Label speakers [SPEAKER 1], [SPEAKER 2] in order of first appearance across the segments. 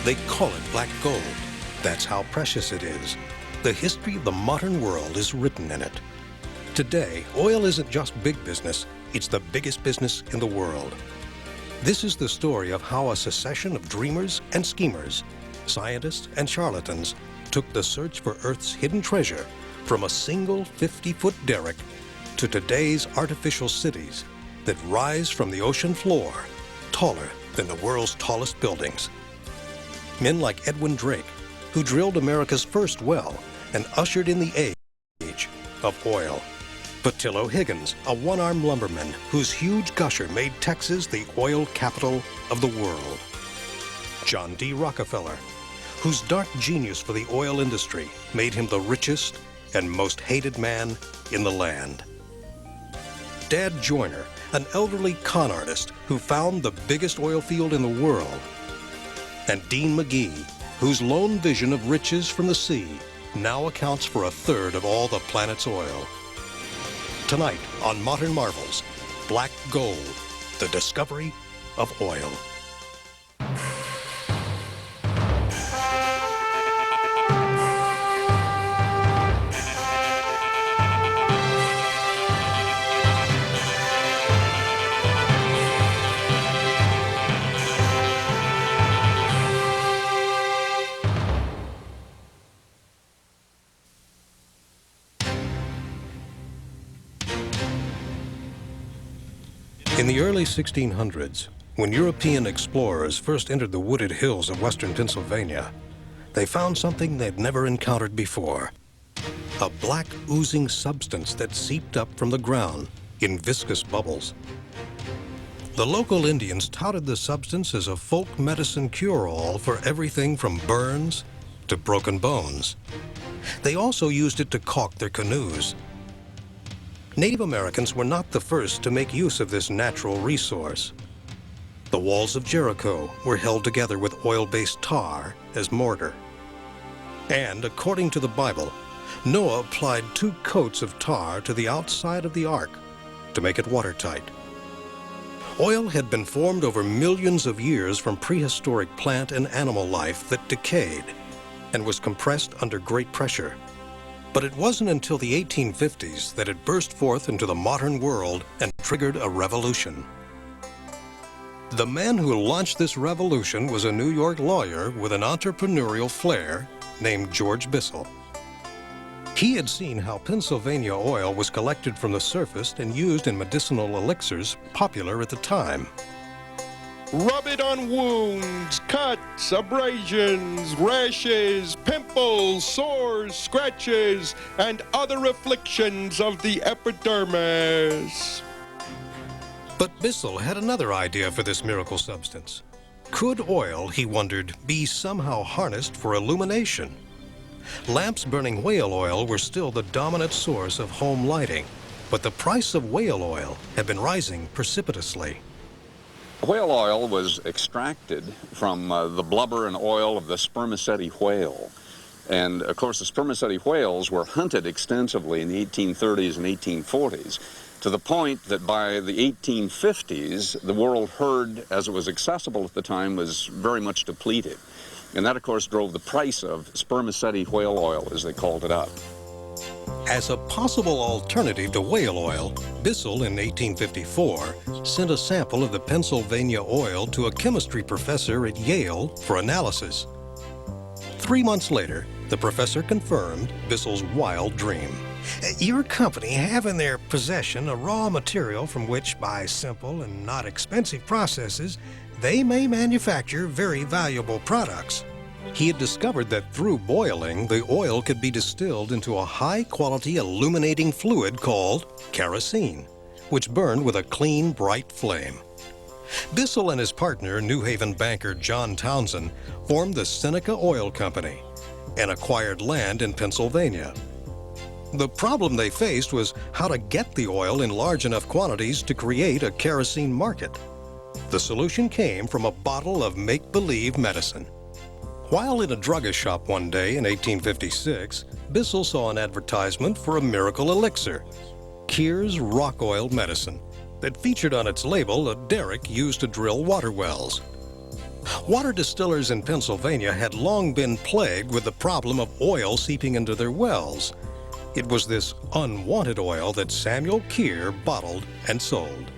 [SPEAKER 1] They call it black gold. That's how precious it is. The history of the modern world is written in it. Today, oil isn't just big business, it's the biggest business in the world. This is the story of how a succession of dreamers and schemers, scientists and charlatans, took the search for Earth's hidden treasure from a single 50-foot derrick to today's artificial cities that rise from the ocean floor, taller than the world's tallest buildings. Men like Edwin Drake, who drilled America's first well and ushered in the age of oil. Patillo Higgins, a one-armed lumberman whose huge gusher made Texas the oil capital of the world. John D. Rockefeller, whose dark genius for the oil industry made him the richest and most hated man in the land. Dad Joyner, an elderly con artist who found the biggest oil field in the world. And Dean McGee, whose lone vision of riches from the sea now accounts for 1/3 of all the planet's oil. Tonight on Modern Marvels, Black Gold, the discovery of oil. In the early 1600s, when European explorers first entered the wooded hills of western Pennsylvania, they found something they'd never encountered before. A black oozing substance that seeped up from the ground in viscous bubbles. The local Indians touted the substance as a folk medicine cure-all for everything from burns to broken bones. They also used it to caulk their canoes. Native Americans were not the first to make use of this natural resource. The walls of Jericho were held together with oil-based tar as mortar. And according to the Bible, Noah applied 2 coats of tar to the outside of the ark to make it watertight. Oil had been formed over millions of years from prehistoric plant and animal life that decayed and was compressed under great pressure. But it wasn't until the 1850s that it burst forth into the modern world and triggered a revolution. The man who launched this revolution was a New York lawyer with an entrepreneurial flair named George Bissell. He had seen how Pennsylvania oil was collected from the surface and used in medicinal elixirs popular at the time.
[SPEAKER 2] Rub it on wounds, cuts, abrasions, rashes, pimples, sores, scratches, and other afflictions of the epidermis.
[SPEAKER 1] But Bissell had another idea for this miracle substance. Could oil, he wondered, be somehow harnessed for illumination? Lamps burning whale oil were still the dominant source of home lighting, but the price of whale oil had been rising precipitously.
[SPEAKER 3] Whale oil was extracted from the blubber and oil of the spermaceti whale. And of course the spermaceti whales were hunted extensively in the 1830s and 1840s, to the point that by the 1850s the world herd, as it was accessible at the time, was very much depleted. And that of course drove the price of spermaceti whale oil, as they called it, up.
[SPEAKER 1] As a possible alternative to whale oil, Bissell in 1854 sent a sample of the Pennsylvania oil to a chemistry professor at Yale for analysis. 3 months later, the professor confirmed Bissell's wild dream. Your company have in their possession a raw material from which, by simple and not expensive processes, they may manufacture very valuable products. He had discovered that through boiling, the oil could be distilled into a high-quality illuminating fluid called kerosene, which burned with a clean, bright flame. Bissell and his partner, New Haven banker John Townsend, formed the Seneca Oil Company and acquired land in Pennsylvania. The problem they faced was how to get the oil in large enough quantities to create a kerosene market. The solution came from a bottle of make-believe medicine. While in a druggist shop one day in 1856, Bissell saw an advertisement for a miracle elixir, Kier's Rock Oil Medicine, that featured on its label a derrick used to drill water wells. Water distillers in Pennsylvania had long been plagued with the problem of oil seeping into their wells. It was this unwanted oil that Samuel Keir bottled and sold.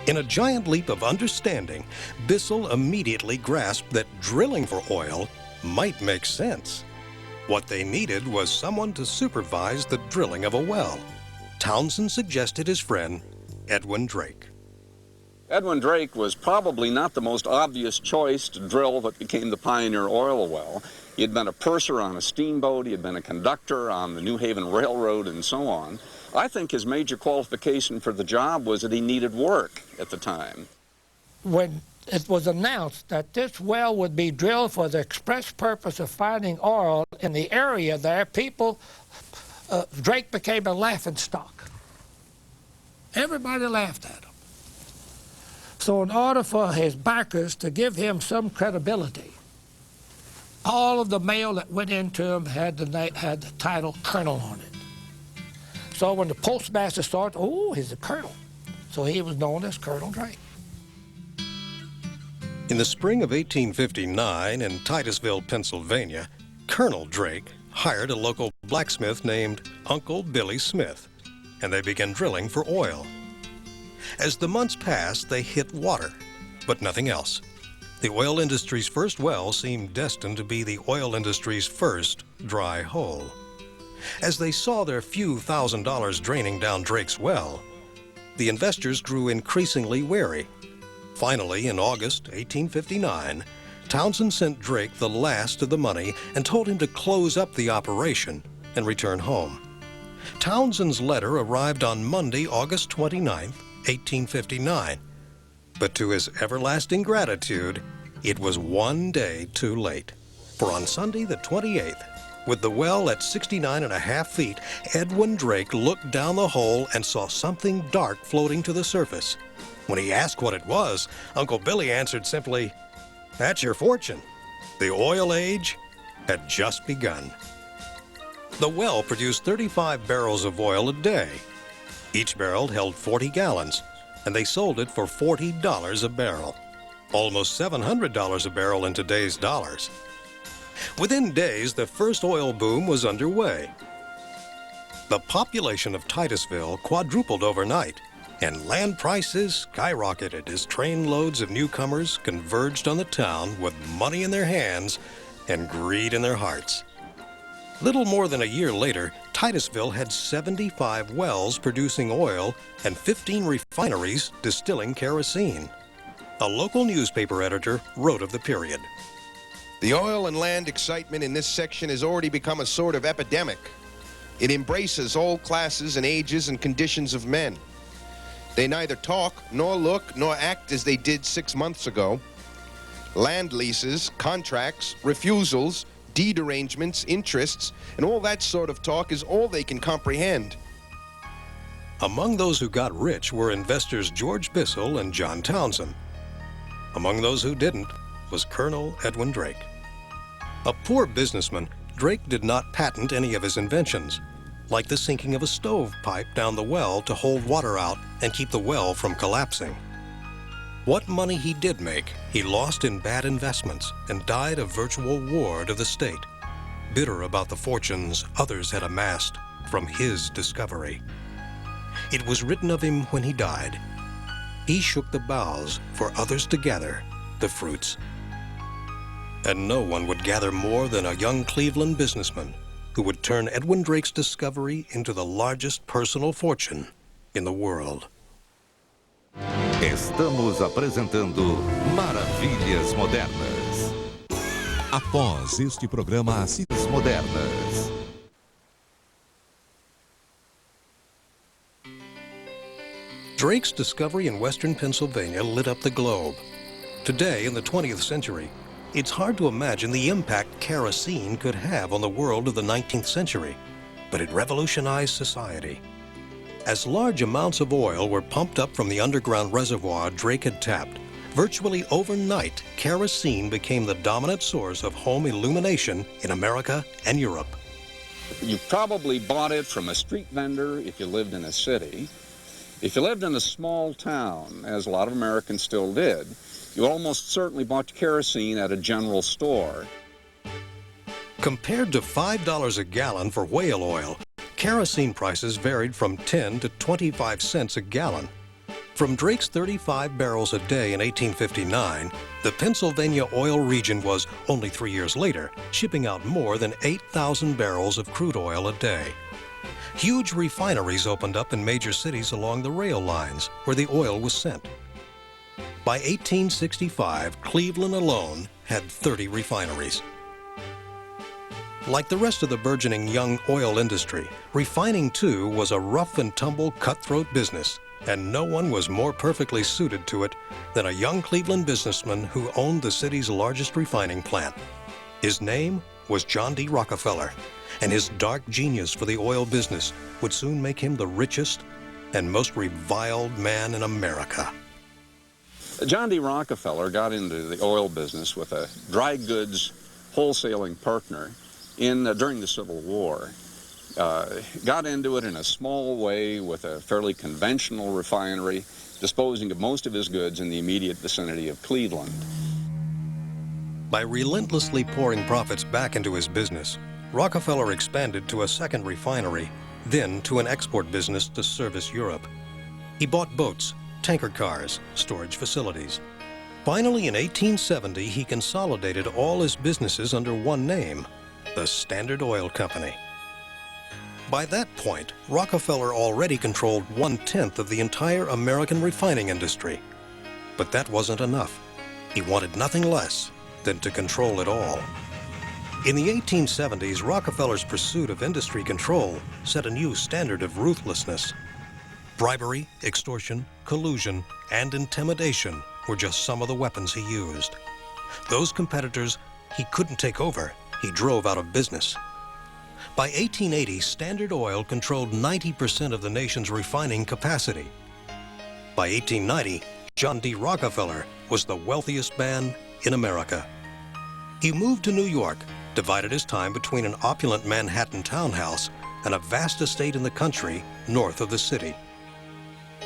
[SPEAKER 1] In a giant leap of understanding, Bissell immediately grasped that drilling for oil might make sense. What they needed was someone to supervise the drilling of a well. Townsend suggested his friend, Edwin Drake.
[SPEAKER 3] Edwin Drake was probably not the most obvious choice to drill what became the Pioneer oil well. He had been a purser on a steamboat, he had been a conductor on the New Haven Railroad, and so on. I think his major qualification for the job was that he needed work at the time.
[SPEAKER 4] When it was announced that this well would be drilled for the express purpose of finding oil in the area there, Drake became a laughingstock. Everybody laughed at him. So in order for his backers to give him some credibility, all of the mail that went into him had the title Colonel on it. So when the postmaster saw it, oh, he's a colonel. So he was known as Colonel Drake.
[SPEAKER 1] In the spring of 1859 in Titusville, Pennsylvania, Colonel Drake hired a local blacksmith named Uncle Billy Smith, and they began drilling for oil. As the months passed, they hit water, but nothing else. The oil industry's first well seemed destined to be the oil industry's first dry hole. As they saw their few $1,000s draining down Drake's well, the investors grew increasingly wary. Finally, in August 1859, Townsend sent Drake the last of the money and told him to close up the operation and return home. Townsend's letter arrived on Monday, August 29, 1859. But to his everlasting gratitude, it was one day too late. For on Sunday the 28th, with the well at 69.5 feet, Edwin Drake looked down the hole and saw something dark floating to the surface. When he asked what it was, Uncle Billy answered simply, "That's your fortune. The oil age had just begun." The well produced 35 barrels of oil a day. Each barrel held 40 gallons, and they sold it for $40 a barrel, almost $700 a barrel in today's dollars. Within days, the first oil boom was underway. The population of Titusville quadrupled overnight, and land prices skyrocketed as trainloads of newcomers converged on the town with money in their hands and greed in their hearts. Little more than a year later, Titusville had 75 wells producing oil and 15 refineries distilling kerosene. A local newspaper editor wrote of the period.
[SPEAKER 2] The oil and land excitement in this section has already become a sort of epidemic. It embraces all classes and ages and conditions of men. They neither talk, nor look, nor act as they did 6 months ago. Land leases, contracts, refusals, deed arrangements, interests, and all that sort of talk is all they can comprehend.
[SPEAKER 1] Among those who got rich were investors George Bissell and John Townsend. Among those who didn't was Colonel Edwin Drake. A poor businessman, Drake did not patent any of his inventions, like the sinking of a stovepipe down the well to hold water out and keep the well from collapsing. What money he did make, he lost in bad investments and died a virtual ward of the state, bitter about the fortunes others had amassed from his discovery. It was written of him when he died, "He shook the boughs for others to gather the fruits." And no one would gather more than a young Cleveland businessman who would turn Edwin Drake's discovery into the largest personal fortune in the world.
[SPEAKER 5] Estamos apresentando Maravilhas Modernas. Após este programa, Ciências Modernas.
[SPEAKER 1] Drake's discovery in western Pennsylvania lit up the globe. Today, in the 20th century, it's hard to imagine the impact kerosene could have on the world of the 19th century, but it revolutionized society. As large amounts of oil were pumped up from the underground reservoir Drake had tapped, virtually overnight, kerosene became the dominant source of home illumination in America and Europe.
[SPEAKER 3] You probably bought it from a street vendor if you lived in a city. If you lived in a small town, as a lot of Americans still did, You almost certainly bought kerosene at a general store.
[SPEAKER 1] Compared to $5 a gallon for whale oil, kerosene prices varied from 10 to 25 cents a gallon. From Drake's 35 barrels a day in 1859, the Pennsylvania oil region was, only 3 years later, shipping out more than 8,000 barrels of crude oil a day. Huge refineries opened up in major cities along the rail lines where the oil was sent. By 1865, Cleveland alone had 30 refineries. Like the rest of the burgeoning young oil industry, refining too was a rough and tumble cutthroat business, and no one was more perfectly suited to it than a young Cleveland businessman who owned the city's largest refining plant. His name was John D. Rockefeller, and his dark genius for the oil business would soon make him the richest and most reviled man in America.
[SPEAKER 3] John D. Rockefeller got into the oil business with a dry goods wholesaling partner during the Civil War. Got into it in a small way with a fairly conventional refinery, disposing of most of his goods in the immediate vicinity of Cleveland.
[SPEAKER 1] By relentlessly pouring profits back into his business, Rockefeller expanded to a second refinery, then to an export business to service Europe. He bought boats, tanker cars, storage facilities. Finally, in 1870, he consolidated all his businesses under one name, the Standard Oil Company. By that point, Rockefeller already controlled 1/10 of the entire American refining industry. But that wasn't enough. He wanted nothing less than to control it all. In the 1870s, Rockefeller's pursuit of industry control set a new standard of ruthlessness. Bribery, extortion, collusion, and intimidation were just some of the weapons he used. Those competitors he couldn't take over, he drove out of business. By 1880, Standard Oil controlled 90% of the nation's refining capacity. By 1890, John D. Rockefeller was the wealthiest man in America. He moved to New York, divided his time between an opulent Manhattan townhouse and a vast estate in the country north of the city.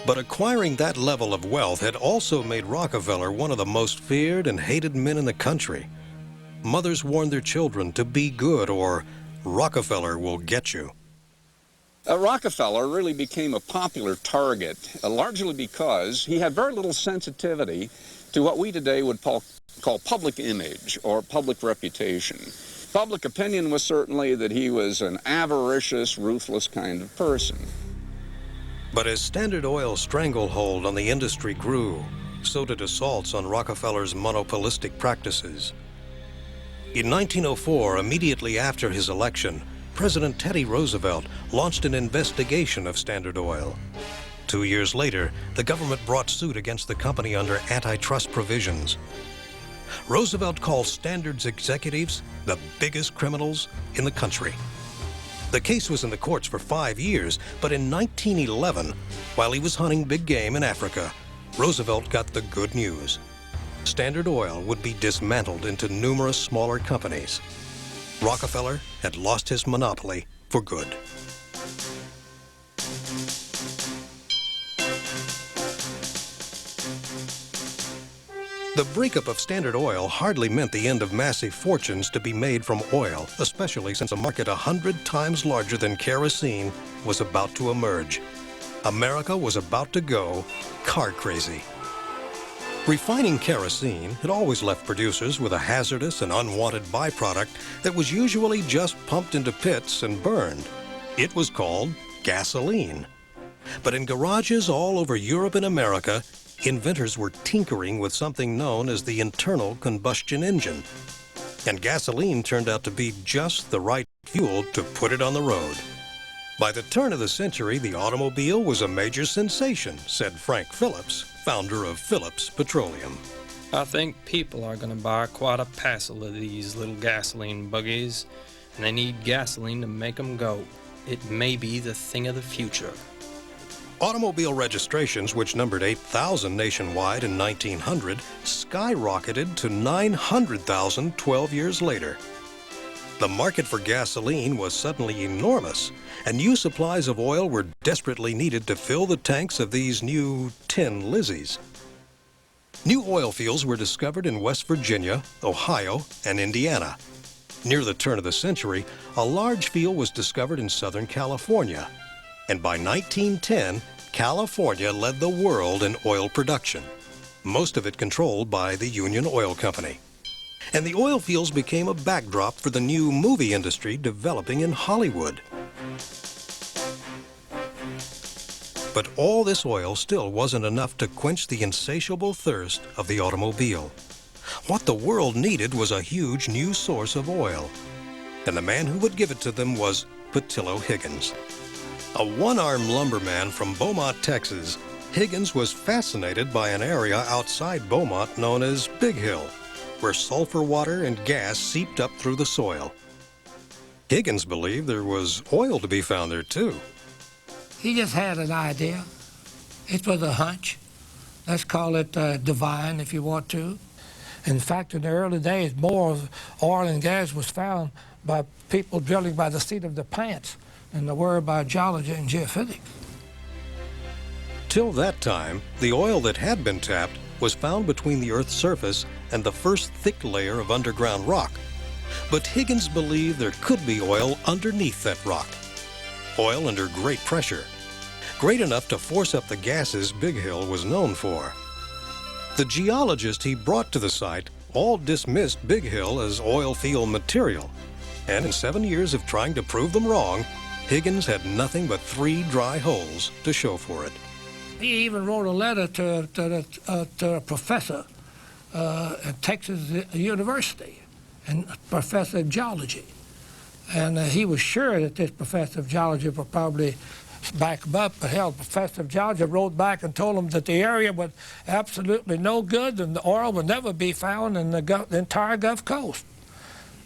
[SPEAKER 1] But acquiring that level of wealth had also made Rockefeller one of the most feared and hated men in the country. Mothers warned their children to be good, or Rockefeller will get you.
[SPEAKER 3] Rockefeller really became a popular target, largely because he had very little sensitivity to what we today would call public image or public reputation. Public opinion was certainly that he was an avaricious, ruthless kind of person.
[SPEAKER 1] But as Standard Oil's stranglehold on the industry grew, so did assaults on Rockefeller's monopolistic practices. In 1904, immediately after his election, President Teddy Roosevelt launched an investigation of Standard Oil. 2 years later, the government brought suit against the company under antitrust provisions. Roosevelt called Standard's executives the biggest criminals in the country. The case was in the courts for 5 years, but in 1911, while he was hunting big game in Africa, Roosevelt got the good news. Standard Oil would be dismantled into numerous smaller companies. Rockefeller had lost his monopoly for good. The breakup of Standard Oil hardly meant the end of massive fortunes to be made from oil, especially since a market 100 times larger than kerosene was about to emerge. America was about to go car crazy. Refining kerosene had always left producers with a hazardous and unwanted byproduct that was usually just pumped into pits and burned. It was called gasoline. But in garages all over Europe and America, inventors were tinkering with something known as the internal combustion engine. And gasoline turned out to be just the right fuel to put it on the road. By the turn of the century, the automobile was a major sensation, said Frank Phillips, founder of Phillips Petroleum.
[SPEAKER 6] I think people are going to buy quite a passel of these little gasoline buggies, and they need gasoline to make them go. It may be the thing of the future.
[SPEAKER 1] Automobile registrations, which numbered 8,000 nationwide in 1900, skyrocketed to 900,000 12 years later. The market for gasoline was suddenly enormous, and new supplies of oil were desperately needed to fill the tanks of these new tin Lizzies. New oil fields were discovered in West Virginia, Ohio, and Indiana. Near the turn of the century, a large field was discovered in Southern California. And by 1910, California led the world in oil production, most of it controlled by the Union Oil Company. And the oil fields became a backdrop for the new movie industry developing in Hollywood. But all this oil still wasn't enough to quench the insatiable thirst of the automobile. What the world needed was a huge new source of oil. And the man who would give it to them was PETRÓLEO Higgins. A one-armed lumberman from Beaumont, Texas, Higgins was fascinated by an area outside Beaumont known as Big Hill, where sulfur water and gas seeped up through the soil. Higgins believed there was oil to be found there too.
[SPEAKER 4] He just had an idea. It was a hunch. Let's call it divine if you want to. In fact, in the early days, more oil and gas was found by people drilling by the seat of their pants than there were by geology and geophysics.
[SPEAKER 1] Till that time, the oil that had been tapped was found between the Earth's surface and the first thick layer of underground rock. But Higgins believed there could be oil underneath that rock. Oil under great pressure, great enough to force up the gases Big Hill was known for. The geologists he brought to the site all dismissed Big Hill as oil field material, and in 7 years of trying to prove them wrong, Higgins had nothing but 3 dry holes to show for it.
[SPEAKER 4] He even wrote a letter to a professor at Texas University, and a professor of geology. And he was sure that this professor of geology would probably back him up, but hell, the professor of geology wrote back and told him that the area was absolutely no good and the oil would never be found in the entire Gulf Coast.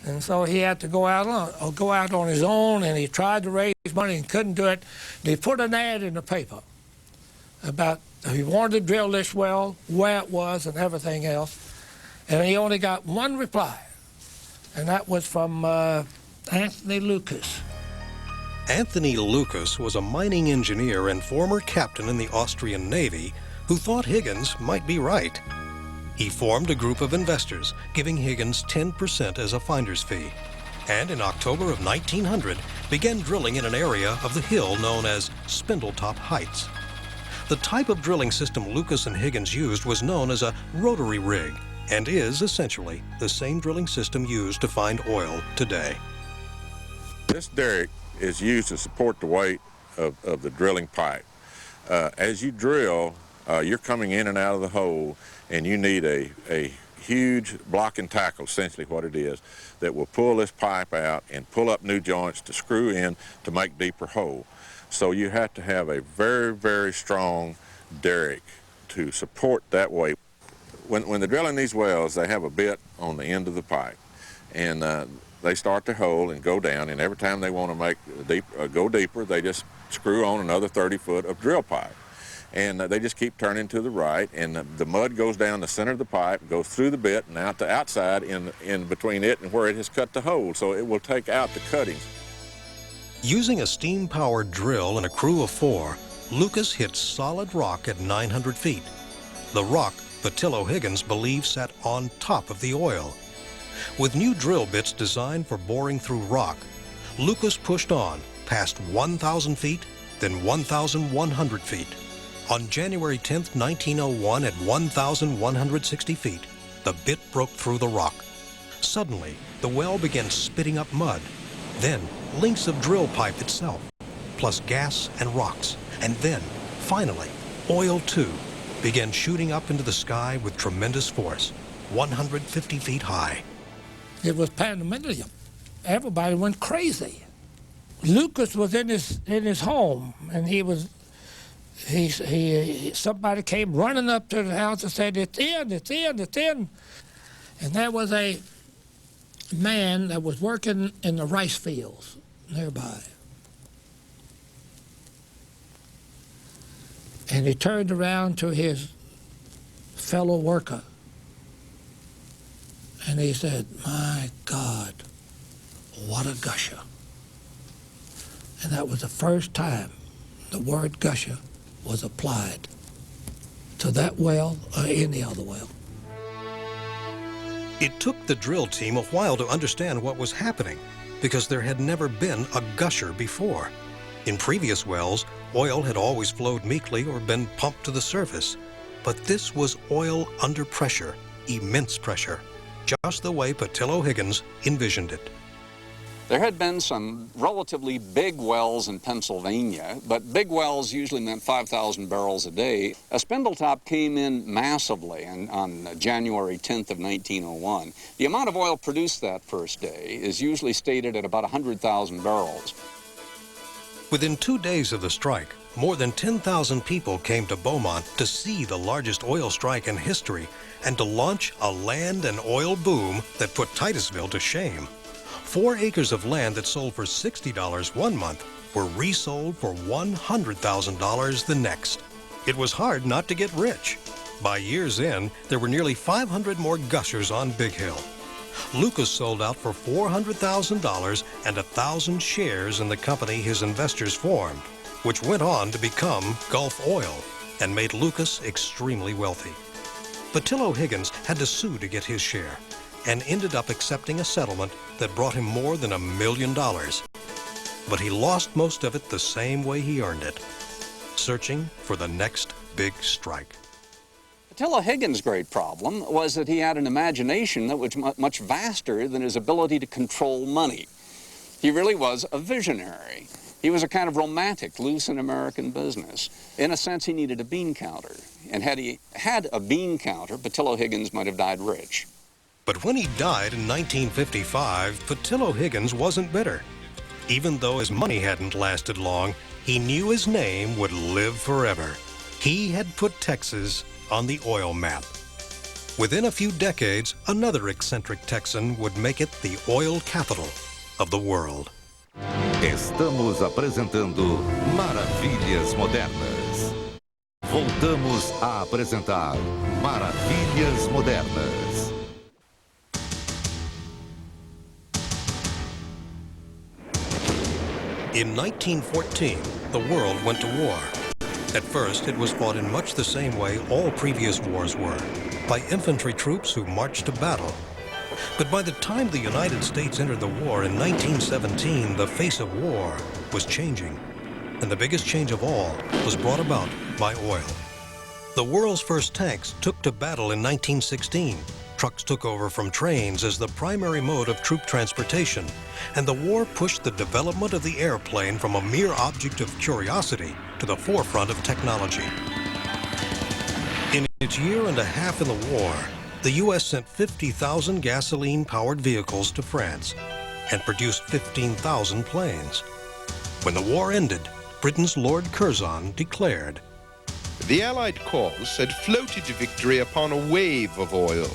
[SPEAKER 4] And so he had to go out on his own, and he tried to raise money and couldn't do it. And he put an ad in the paper about he wanted to drill this well, where it was, and everything else. And he only got one reply, and that was from Anthony Lucas.
[SPEAKER 1] Anthony Lucas was a mining engineer and former captain in the Austrian Navy who thought Higgins might be right. He formed a group of investors, giving Higgins 10% as a finder's fee, and in October of 1900 began drilling in an area of the hill known as Spindletop Heights. The type of drilling system Lucas and Higgins used was known as a rotary rig and is essentially the same drilling system used to find oil today.
[SPEAKER 7] This derrick is used to support the weight of the drilling pipe. As you drill, you're coming in and out of the hole, and you need a huge block and tackle, essentially what it is, that will pull this pipe out and pull up new joints to screw in to make deeper hole. So you have to have a very, very strong derrick to support that weight. When they're drilling these wells, they have a bit on the end of the pipe, and they start their hole and go down, and every time they want to go deeper, they just screw on another 30 foot of drill pipe. And they just keep turning to the right, and the mud goes down the center of the pipe, goes through the bit and out the outside in between it and where it has cut the hole, so it will take out the cuttings.
[SPEAKER 1] Using a steam-powered drill and a crew of 4, Lucas hit solid rock at 900 feet. The rock PETRÓLEO Higgins believed sat on top of the oil. With new drill bits designed for boring through rock, Lucas pushed on past 1,000 feet, then 1,100 feet. On January 10, 1901, at 1,160 feet, the bit broke through the rock. Suddenly, the well began spitting up mud, then lengths of drill pipe itself, plus gas and rocks, and then, finally, oil too, began shooting up into the sky with tremendous force, 150 feet high.
[SPEAKER 4] It was pandemonium. Everybody went crazy. Lucas was in his home, and somebody came running up to the house and said, "It's in, it's in, it's in." And there was a man that was working in the rice fields nearby. And he turned around to his fellow worker and he said, "My God, what a gusher." And that was the first time the word gusher was applied to that well or any other well.
[SPEAKER 1] It took the drill team a while to understand what was happening because there had never been a gusher before. In previous wells, oil had always flowed meekly or been pumped to the surface. But this was oil under pressure, immense pressure, just the way Petillo Higgins envisioned it.
[SPEAKER 3] There had been some relatively big wells in Pennsylvania, but big wells usually meant 5,000 barrels a day. A Spindletop came in massively on January 10th of 1901. The amount of oil produced that first day is usually stated at about 100,000 barrels.
[SPEAKER 1] Within 2 days of the strike, more than 10,000 people came to Beaumont to see the largest oil strike in history and to launch a land and oil boom that put Titusville to shame. 4 acres of land that sold for $60 one month were resold for $100,000 the next. It was hard not to get rich. By year's end, there were nearly 500 more gushers on Big Hill. Lucas sold out for $400,000 and 1,000 shares in the company his investors formed, which went on to become Gulf Oil and made Lucas extremely wealthy. Petillo Higgins had to sue to get his share and ended up accepting a settlement that brought him more than $1 million. But he lost most of it the same way he earned it, searching for the next big strike.
[SPEAKER 3] Petillo Higgins' great problem was that he had an imagination that was much vaster than his ability to control money. He really was a visionary. He was a kind of romantic, loose in American business. In a sense, he needed a bean counter. And had he had a bean counter, Petillo Higgins might have died rich.
[SPEAKER 1] But when he died in 1955, Petillo Higgins wasn't bitter. Even though his money hadn't lasted long, he knew his name would live forever. He had put Texas on the oil map. Within a few decades, another eccentric Texan would make it the oil capital of the world.
[SPEAKER 5] Estamos apresentando Maravilhas Modernas. Voltamos a apresentar Maravilhas Modernas.
[SPEAKER 1] In 1914, the world went to war. At first, it was fought in much the same way all previous wars were, by infantry troops who marched to battle. But by the time the United States entered the war in 1917, the face of war was changing. And the biggest change of all was brought about by oil. The world's first tanks took to battle in 1916. Trucks took over from trains as the primary mode of troop transportation, and the war pushed the development of the airplane from a mere object of curiosity to the forefront of technology. In its year and a half in the war, the U.S. sent 50,000 gasoline-powered vehicles to France and produced 15,000 planes. When the war ended, Britain's Lord Curzon declared,
[SPEAKER 2] The Allied cause had floated to victory upon a wave of oil.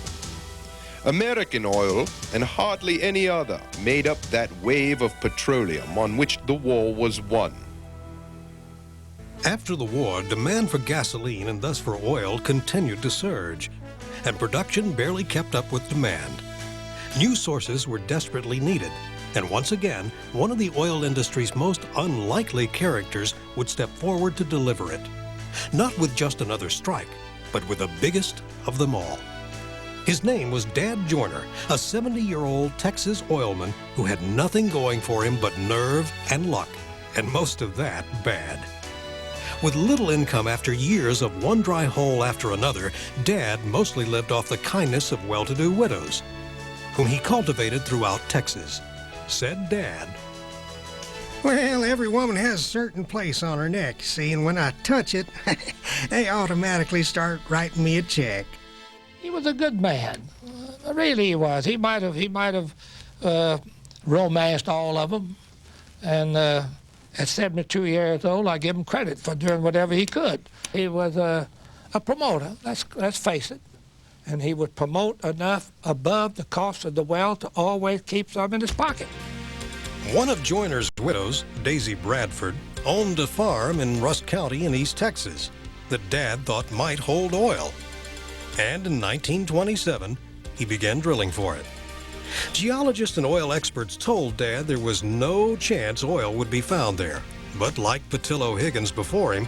[SPEAKER 2] American oil, and hardly any other, made up that wave of petroleum on which the war was won.
[SPEAKER 1] After the war, demand for gasoline and thus for oil continued to surge, and production barely kept up with demand. New sources were desperately needed, and once again, one of the oil industry's most unlikely characters would step forward to deliver it. Not with just another strike, but with the biggest of them all. His name was Dad Joyner, a 70-year-old Texas oilman who had nothing going for him but nerve and luck, and most of that bad. With little income after years of one dry hole after another, Dad mostly lived off the kindness of well-to-do widows, whom he cultivated throughout Texas. Said Dad,
[SPEAKER 8] Well, every woman has a certain place on her neck, see, and when I touch it, they automatically start writing me a check.
[SPEAKER 4] He was a good man. Really he was. He might have romanced all of them. And at 72 years old, I give him credit for doing whatever he could. He was a promoter, let's face it. And he would promote enough above the cost of the well to always keep some in his pocket.
[SPEAKER 1] one of Joyner's widows, Daisy Bradford, owned a farm in Rusk County in East Texas that Dad thought might hold oil. And in 1927, he began drilling for it. Geologists and oil experts told Dad there was no chance oil would be found there. But like Petillo Higgins before him,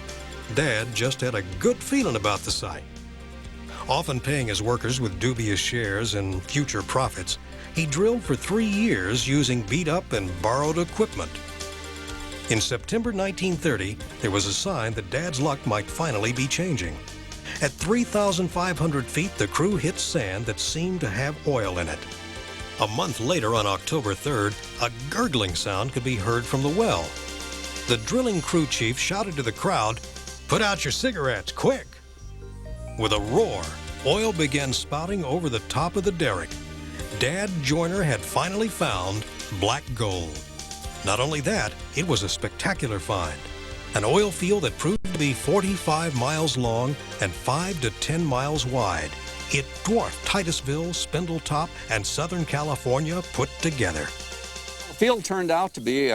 [SPEAKER 1] Dad just had a good feeling about the site. Often paying his workers with dubious shares and future profits, he drilled for 3 years using beat-up and borrowed equipment. In September 1930, there was a sign that Dad's luck might finally be changing. At 3,500 feet, the crew hit sand that seemed to have oil in it. A month later, on October 3rd, a gurgling sound could be heard from the well. The drilling crew chief shouted to the crowd, "Put out your cigarettes, quick!" With a roar, oil began spouting over the top of the derrick. Dad Joyner had finally found black gold. Not only that, it was a spectacular find. An oil field that proved to be 45 miles long and 5 to 10 miles wide. It dwarfed Titusville, Spindletop, and Southern California put together.
[SPEAKER 3] The field turned out to be,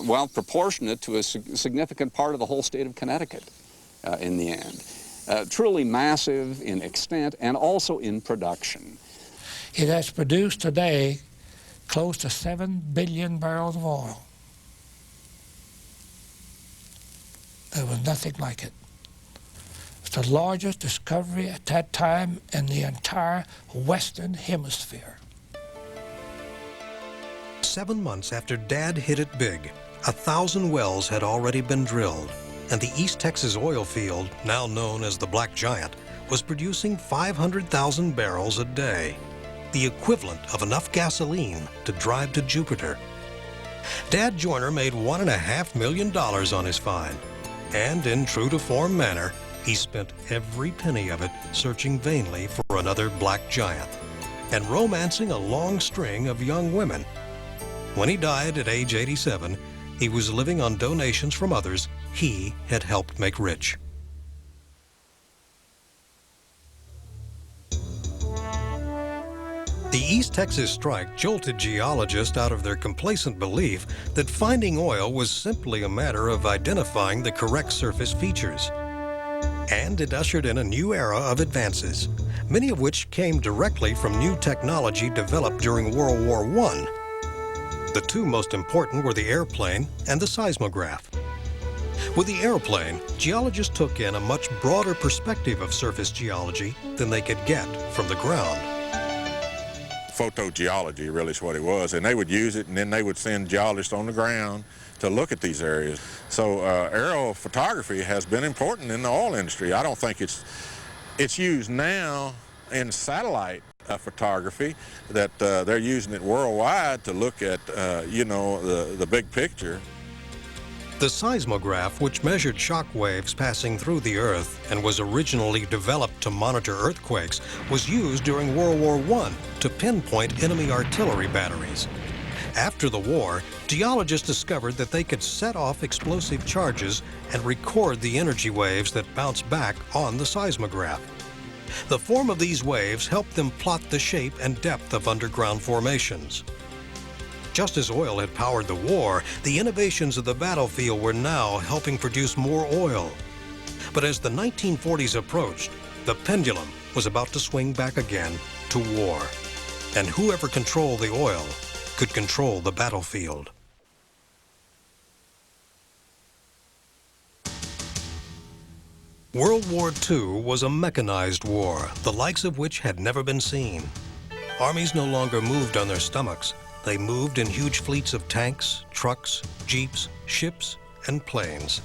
[SPEAKER 3] well, proportionate to a significant part of the whole state of Connecticut in the end. Truly massive in extent and also in production.
[SPEAKER 4] It has produced today close to 7 billion barrels of oil. There was nothing like it. It's the largest discovery at that time in the entire Western Hemisphere.
[SPEAKER 1] 7 months after Dad hit it big, 1,000 wells had already been drilled, and the East Texas oil field, now known as the Black Giant, was producing 500,000 barrels a day, the equivalent of enough gasoline to drive to Jupiter. Dad Joyner made $1.5 million on his find, and in true to form manner, he spent every penny of it searching vainly for another black giant and romancing a long string of young women. When he died at age 87, he was living on donations from others he had helped make rich. The East Texas strike jolted geologists out of their complacent belief that finding oil was simply a matter of identifying the correct surface features. And it ushered in a new era of advances, many of which came directly from new technology developed during World War I. The two most important were the airplane and the seismograph. With the airplane, geologists took in a much broader perspective of surface geology than they could get from the ground.
[SPEAKER 7] Photogeology really is what it was, and they would use it, and then they would send geologists on the ground to look at these areas. So aerial photography has been important in the oil industry. I don't think it's used now in satellite photography, that they're using it worldwide to look at, you know, the big picture.
[SPEAKER 1] The seismograph, which measured shock waves passing through the Earth and was originally developed to monitor earthquakes, was used during World War I to pinpoint enemy artillery batteries. After the war, geologists discovered that they could set off explosive charges and record the energy waves that bounce back on the seismograph. The form of these waves helped them plot the shape and depth of underground formations. Just as oil had powered the war, the innovations of the battlefield were now helping produce more oil. But as the 1940s approached, the pendulum was about to swing back again to war. And whoever controlled the oil could control the battlefield. World War II was a mechanized war, the likes of which had never been seen. Armies no longer moved on their stomachs. They moved in huge fleets of tanks, trucks, jeeps, ships, and planes.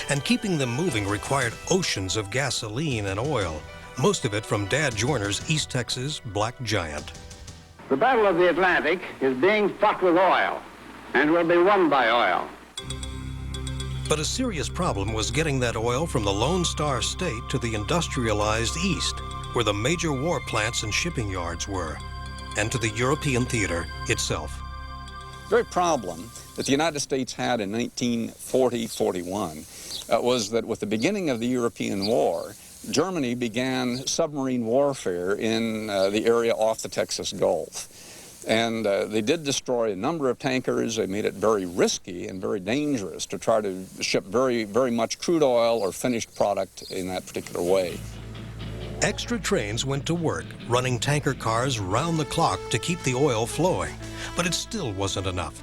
[SPEAKER 1] And keeping them moving required oceans of gasoline and oil, most of it from Dad Joyner's East Texas Black Giant.
[SPEAKER 9] The Battle of the Atlantic is being fought with oil and will be won by oil.
[SPEAKER 1] But a serious problem was getting that oil from the Lone Star State to the industrialized East, where the major war plants and shipping yards were, and to the European theater itself.
[SPEAKER 3] The very problem that the United States had in 1940-41 was that with the beginning of the European War, Germany began submarine warfare in the area off the Texas Gulf. And they did destroy a number of tankers. They made it very risky and very dangerous to try to ship very, very much crude oil or finished product in that particular way.
[SPEAKER 1] Extra trains went to work, running tanker cars round the clock to keep the oil flowing, but it still wasn't enough.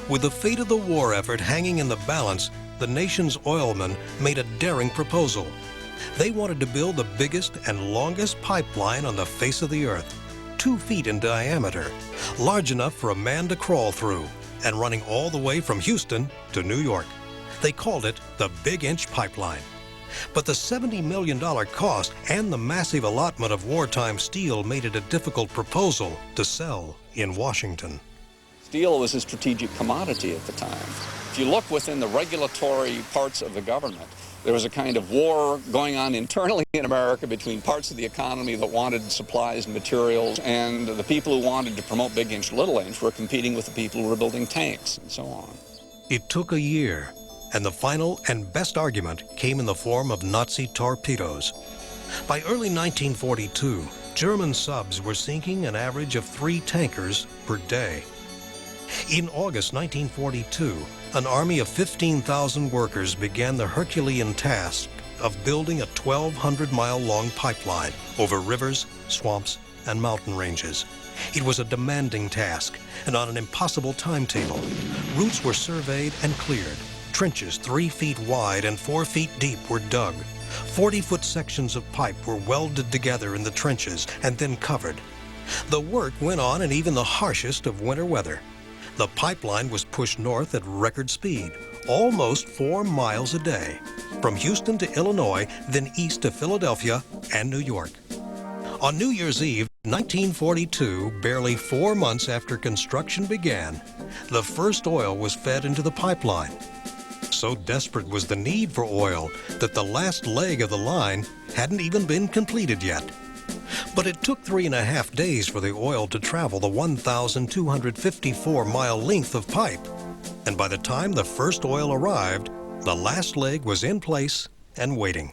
[SPEAKER 1] With the fate of the war effort hanging in the balance, the nation's oilmen made a daring proposal. They wanted to build the biggest and longest pipeline on the face of the earth, 2 feet in diameter, large enough for a man to crawl through, and running all the way from Houston to New York. They called it the Big Inch Pipeline. But the $70 million cost and the massive allotment of wartime steel made it a difficult proposal to sell in Washington.
[SPEAKER 3] Steel was a strategic commodity at the time. If you look within the regulatory parts of the government, there was a kind of war going on internally in America between parts of the economy that wanted supplies and materials, and the people who wanted to promote big inch, little inch were competing with the people who were building tanks and so on.
[SPEAKER 1] It took a year, and the final and best argument came in the form of Nazi torpedoes. By early 1942, German subs were sinking an average of 3 tankers per day. In August 1942, an army of 15,000 workers began the Herculean task of building a 1,200-mile-long pipeline over rivers, swamps, and mountain ranges. It was a demanding task and on an impossible timetable. Routes were surveyed and cleared. Trenches 3 feet wide and 4 feet deep were dug. 40-foot sections of pipe were welded together in the trenches and then covered. The work went on in even the harshest of winter weather. The pipeline was pushed north at record speed, almost 4 miles a day, from Houston to Illinois, then east to Philadelphia and New York. On New Year's Eve, 1942, barely 4 months after construction began, the first oil was fed into the pipeline. So desperate was the need for oil that the last leg of the line hadn't even been completed yet. But it took 3.5 days for the oil to travel the 1,254-mile length of pipe. And by the time the first oil arrived, the last leg was in place and waiting.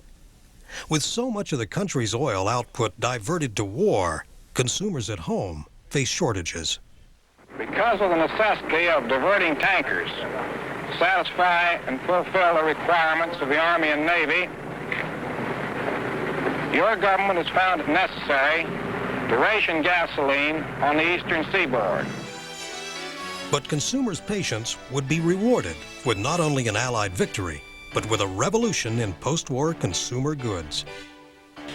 [SPEAKER 1] With so much of the country's oil output diverted to war, consumers at home face shortages.
[SPEAKER 9] Because of the necessity of diverting tankers to satisfy and fulfill the requirements of the Army and Navy, your government has found it necessary to ration gasoline on the eastern seaboard.
[SPEAKER 1] But consumers' patience would be rewarded with not only an Allied victory, but with a revolution in post-war consumer goods.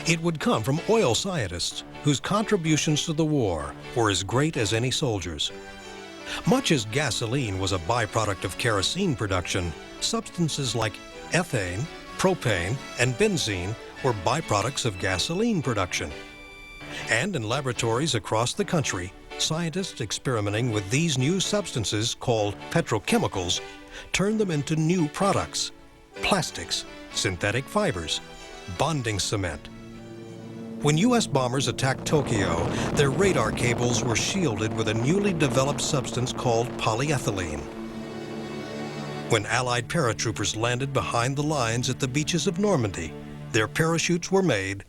[SPEAKER 1] It would come from oil scientists whose contributions to the war were as great as any soldier's. Much as gasoline was a byproduct of kerosene production, substances like ethane, propane, and benzene were byproducts of gasoline production. And in laboratories across the country, scientists experimenting with these new substances called petrochemicals turned them into new products: plastics, synthetic fibers, bonding cement. When U.S. bombers attacked Tokyo, their radar cables were shielded with a newly developed substance called polyethylene. When Allied paratroopers landed behind the lines at the beaches of Normandy, their parachutes were made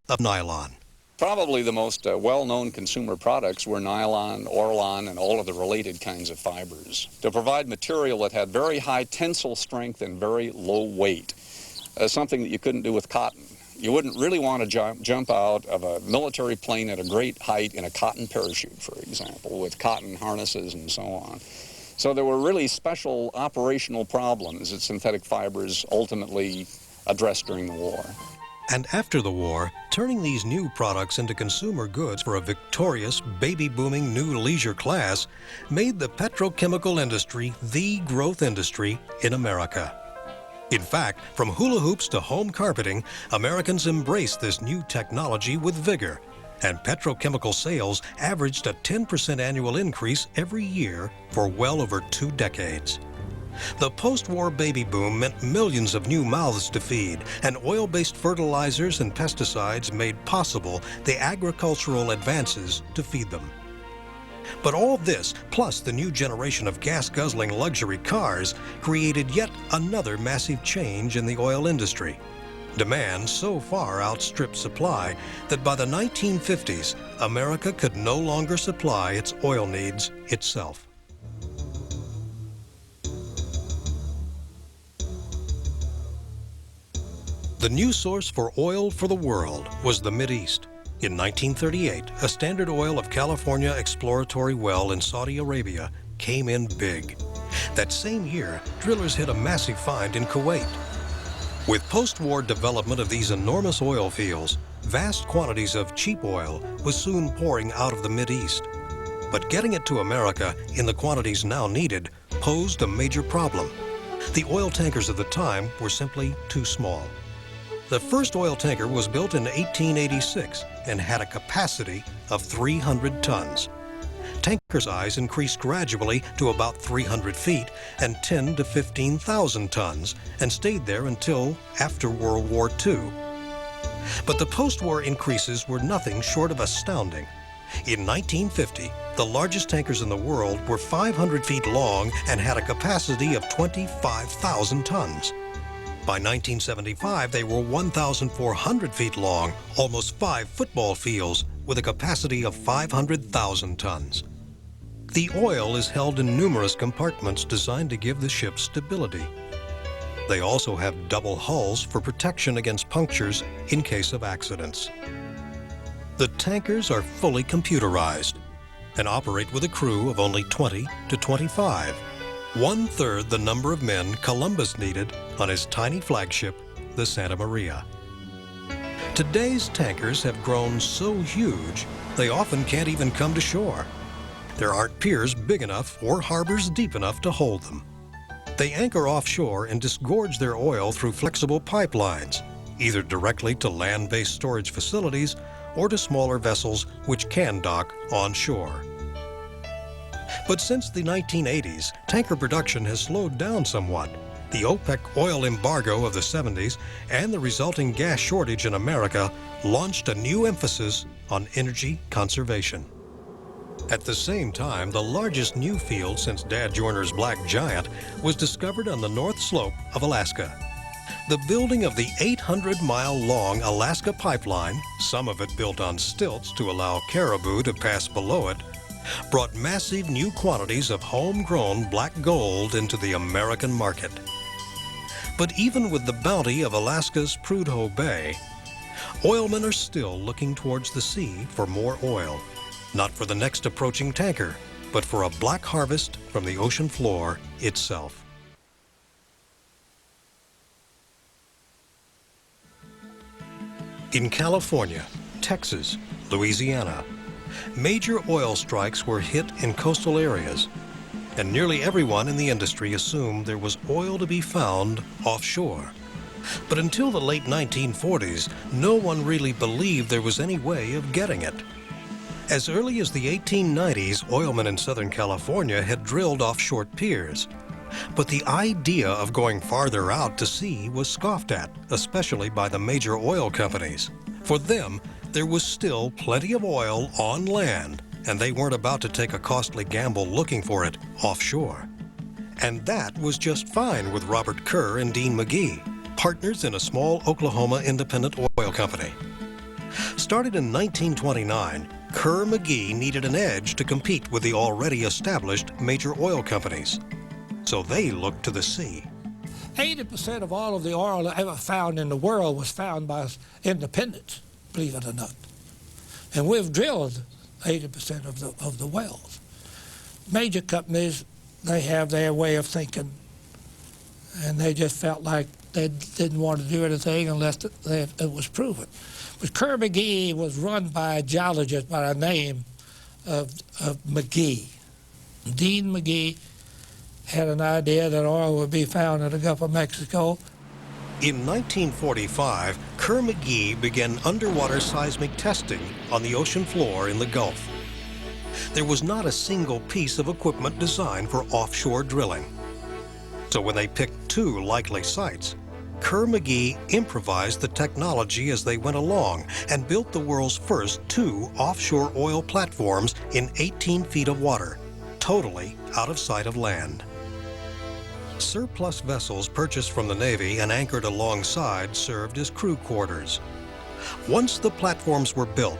[SPEAKER 1] of nylon.
[SPEAKER 3] Probably the most well-known consumer products were nylon, Orlon, and all of the related kinds of fibers to provide material that had very high tensile strength and very low weight, something that you couldn't do with cotton. You wouldn't really want to jump out of a military plane at a great height in a cotton parachute, for example, with cotton harnesses and so on. So there were really special operational problems that synthetic fibers ultimately addressed during the war.
[SPEAKER 1] And after the war, turning these new products into consumer goods for a victorious, baby-booming new leisure class made the petrochemical industry the growth industry in America. In fact, from hula hoops to home carpeting, Americans embraced this new technology with vigor, and petrochemical sales averaged a 10% annual increase every year for well over 2 decades. The post-war baby boom meant millions of new mouths to feed, and oil-based fertilizers and pesticides made possible the agricultural advances to feed them. But all this, plus the new generation of gas-guzzling luxury cars, created yet another massive change in the oil industry. Demand so far outstripped supply that by the 1950s, America could no longer supply its oil needs itself. The new source for oil for the world was the Mideast. In 1938, a Standard Oil of California exploratory well in Saudi Arabia came in big. That same year, drillers hit a massive find in Kuwait. With post-war development of these enormous oil fields, vast quantities of cheap oil was soon pouring out of the Mideast. But getting it to America in the quantities now needed posed a major problem. The oil tankers of the time were simply too small. The first oil tanker was built in 1886 and had a capacity of 300 tons. Tanker size increased gradually to about 300 feet and 10 to 15,000 tons and stayed there until after World War II. But the post-war increases were nothing short of astounding. In 1950, the largest tankers in the world were 500 feet long and had a capacity of 25,000 tons. By 1975, they were 1,400 feet long, almost 5 football fields, with a capacity of 500,000 tons. The oil is held in numerous compartments designed to give the ship stability. They also have double hulls for protection against punctures in case of accidents. The tankers are fully computerized and operate with a crew of only 20 to 25, 1/3 the number of men Columbus needed on his tiny flagship, the Santa Maria. Today's tankers have grown so huge, they often can't even come to shore. There aren't piers big enough or harbors deep enough to hold them. They anchor offshore and disgorge their oil through flexible pipelines, either directly to land-based storage facilities or to smaller vessels which can dock onshore. But since the 1980s, tanker production has slowed down somewhat. The OPEC oil embargo of the 70s and the resulting gas shortage in America launched a new emphasis on energy conservation. At the same time, the largest new field since Dad Joyner's Black Giant was discovered on the north slope of Alaska. The building of the 800-mile-long Alaska pipeline, some of it built on stilts to allow caribou to pass below it, brought massive new quantities of homegrown black gold into the American market. But even with the bounty of Alaska's Prudhoe Bay, oilmen are still looking towards the sea for more oil, not for the next approaching tanker, but for a black harvest from the ocean floor itself. In California, Texas, Louisiana, major oil strikes were hit in coastal areas, and nearly everyone in the industry assumed there was oil to be found offshore. But until the late 1940s, no one really believed there was any way of getting it. As early as the 1890s, oilmen in Southern California had drilled offshore piers. But the idea of going farther out to sea was scoffed at, especially by the major oil companies. For them, there was still plenty of oil on land, and they weren't about to take a costly gamble looking for it offshore. And that was just fine with Robert Kerr and Dean McGee, partners in a small Oklahoma independent oil company. Started in 1929, Kerr-McGee needed an edge to compete with the already established major oil companies. So they looked to the sea.
[SPEAKER 4] 80% of all of the oil ever found in the world was found by independents, believe it or not. And we've drilled 80% of the wells. Major companies, they have their way of thinking, and they just felt like they didn't want to do anything unless it was proven. But Kerr-McGee was run by a geologist by the name of McGee. Dean McGee had an idea that oil would be found in the Gulf of Mexico.
[SPEAKER 1] In 1945, Kerr-McGee began underwater seismic testing on the ocean floor in the Gulf. There was not a single piece of equipment designed for offshore drilling. So when they picked two likely sites, Kerr-McGee improvised the technology as they went along and built the world's first 2 offshore oil platforms in 18 feet of water, totally out of sight of land. Surplus vessels purchased from the Navy and anchored alongside served as crew quarters. Once the platforms were built,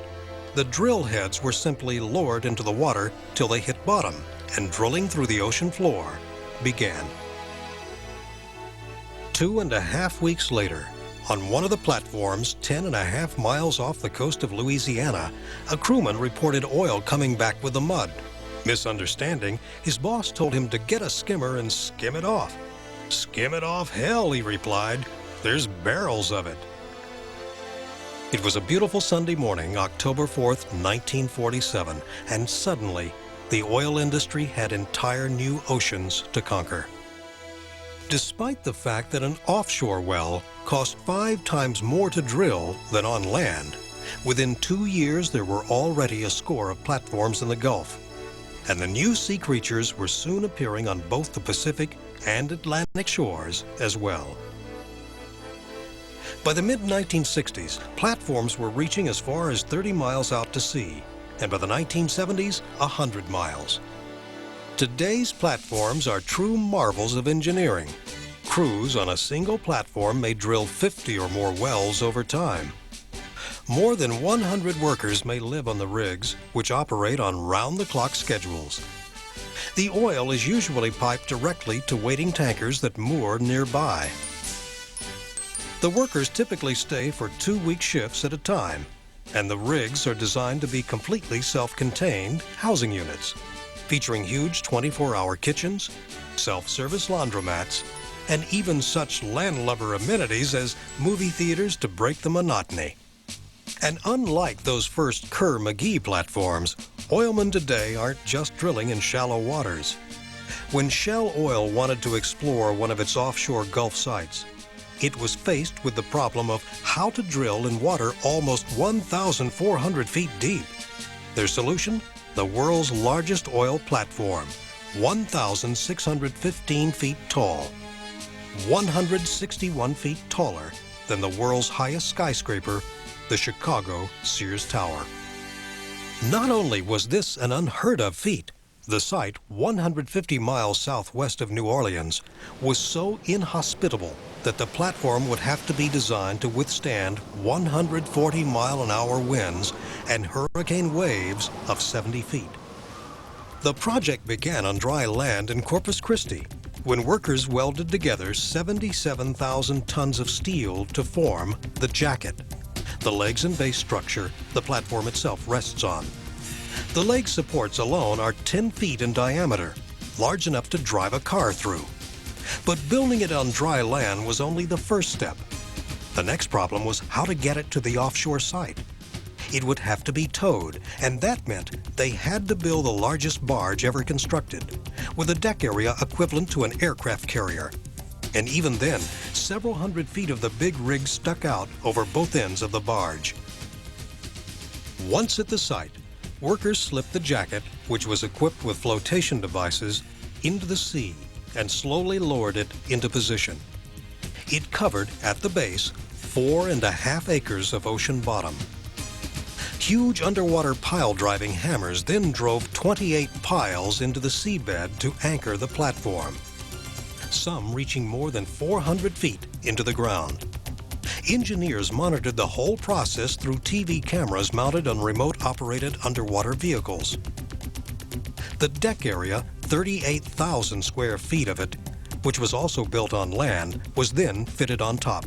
[SPEAKER 1] the drill heads were simply lowered into the water till they hit bottom, and drilling through the ocean floor began. 2.5 weeks later, on one of the platforms 10.5 miles off the coast of Louisiana, a crewman reported oil coming back with the mud. Misunderstanding, his boss told him to get a skimmer and skim it off. "Skim it off hell," he replied. "There's barrels of it." It was a beautiful Sunday morning, October 4th, 1947, and suddenly the oil industry had entire new oceans to conquer. Despite the fact that an offshore well cost 5 times more to drill than on land, within 2 years there were already a score of platforms in the Gulf, and the new sea creatures were soon appearing on both the Pacific and Atlantic shores as well. By the mid-1960s, platforms were reaching as far as 30 miles out to sea, and by the 1970s, 100 miles. Today's platforms are true marvels of engineering. Crews on a single platform may drill 50 or more wells over time. More than 100 workers may live on the rigs, which operate on round-the-clock schedules. The oil is usually piped directly to waiting tankers that moor nearby. The workers typically stay for 2-week shifts at a time, and the rigs are designed to be completely self-contained housing units, featuring huge 24-hour kitchens, self-service laundromats, and even such landlubber amenities as movie theaters to break the monotony. And unlike those first Kerr-McGee platforms, oilmen today aren't just drilling in shallow waters. When Shell Oil wanted to explore one of its offshore Gulf sites, it was faced with the problem of how to drill in water almost 1,400 feet deep. Their solution? The world's largest oil platform, 1,615 feet tall, 161 feet taller than the world's highest skyscraper, the Chicago Sears Tower. Not only was this an unheard-of feat, the site, 150 miles southwest of New Orleans, was so inhospitable that the platform would have to be designed to withstand 140-mile-an-hour winds and hurricane waves of 70 feet. The project began on dry land in Corpus Christi, when workers welded together 77,000 tons of steel to form the jacket, the legs and base structure the platform itself rests on. The leg supports alone are 10 feet in diameter, large enough to drive a car through. But building it on dry land was only the first step. The next problem was how to get it to the offshore site. It would have to be towed, and that meant they had to build the largest barge ever constructed, with a deck area equivalent to an aircraft carrier. And even then, several hundred feet of the big rig stuck out over both ends of the barge. Once at the site, workers slipped the jacket, which was equipped with flotation devices, into the sea and slowly lowered it into position. It covered, at the base, 4.5 acres of ocean bottom. Huge underwater pile-driving hammers then drove 28 piles into the seabed to anchor the platform, some reaching more than 400 feet into the ground. Engineers monitored the whole process through TV cameras mounted on remote-operated underwater vehicles. The deck area, 38,000 square feet of it, which was also built on land, was then fitted on top.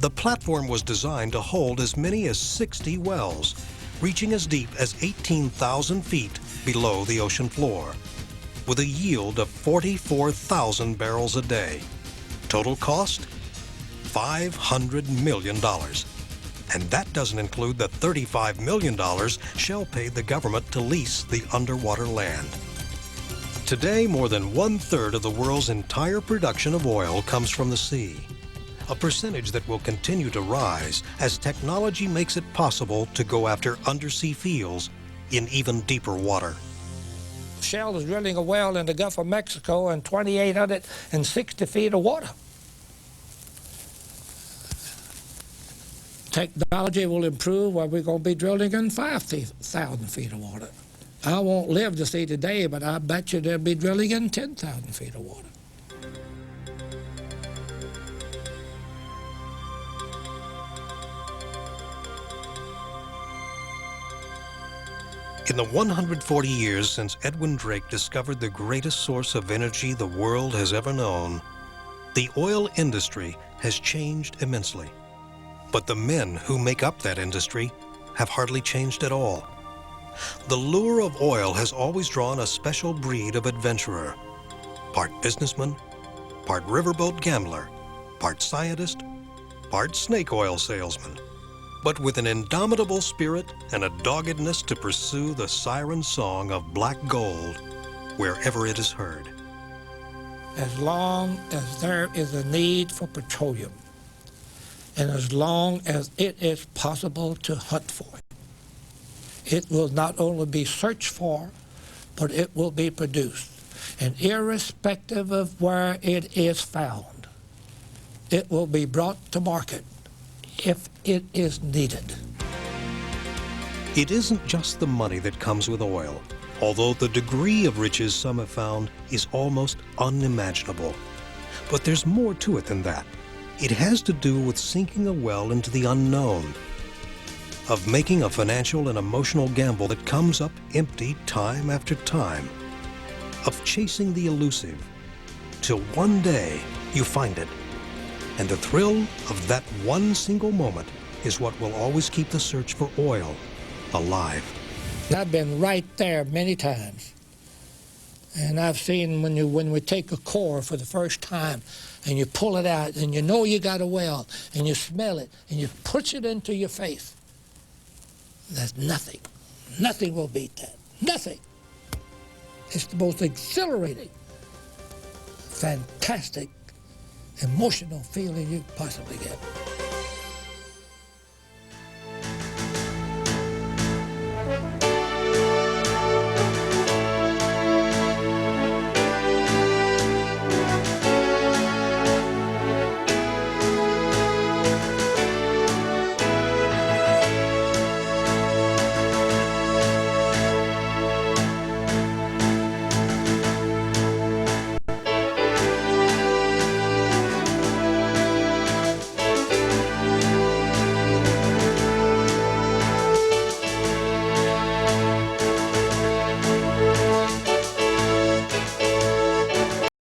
[SPEAKER 1] The platform was designed to hold as many as 60 wells, reaching as deep as 18,000 feet below the ocean floor, with a yield of 44,000 barrels a day. Total cost? $500 million. And that doesn't include the $35 million Shell paid the government to lease the underwater land. Today, more than 1/3 of the world's entire production of oil comes from the sea, a percentage that will continue to rise as technology makes it possible to go after undersea fields in even deeper water.
[SPEAKER 4] Shell is drilling a well in the Gulf of Mexico in 2,860 feet of water. Technology will improve where we're going to be drilling in 5,000 feet of water. I won't live to see today, but I bet you they'll be drilling in 10,000 feet of water.
[SPEAKER 1] In the 140 years since Edwin Drake discovered the greatest source of energy the world has ever known, the oil industry has changed immensely. But the men who make up that industry have hardly changed at all. The lure of oil has always drawn a special breed of adventurer. Part businessman, part riverboat gambler, part scientist, part snake oil salesman, but with an indomitable spirit and a doggedness to pursue the siren song of black gold wherever it is heard.
[SPEAKER 4] As long as there is a need for petroleum, and as long as it is possible to hunt for it, it will not only be searched for, but it will be produced. And irrespective of where it is found, it will be brought to market if it is needed.
[SPEAKER 1] It isn't just the money that comes with oil, although the degree of riches some have found is almost unimaginable. But there's more to it than that. It has to do with sinking a well into the unknown, of making a financial and emotional gamble that comes up empty time after time, of chasing the elusive, till one day you find it. And the thrill of that one single moment is what will always keep the search for oil alive.
[SPEAKER 4] I've been right there many times. And I've seen when we take a core for the first time and you pull it out and you know you got a well and you smell it and you push it into your face. There's nothing. Nothing will beat that. Nothing. It's the most exhilarating, fantastic, emotional feeling you possibly get.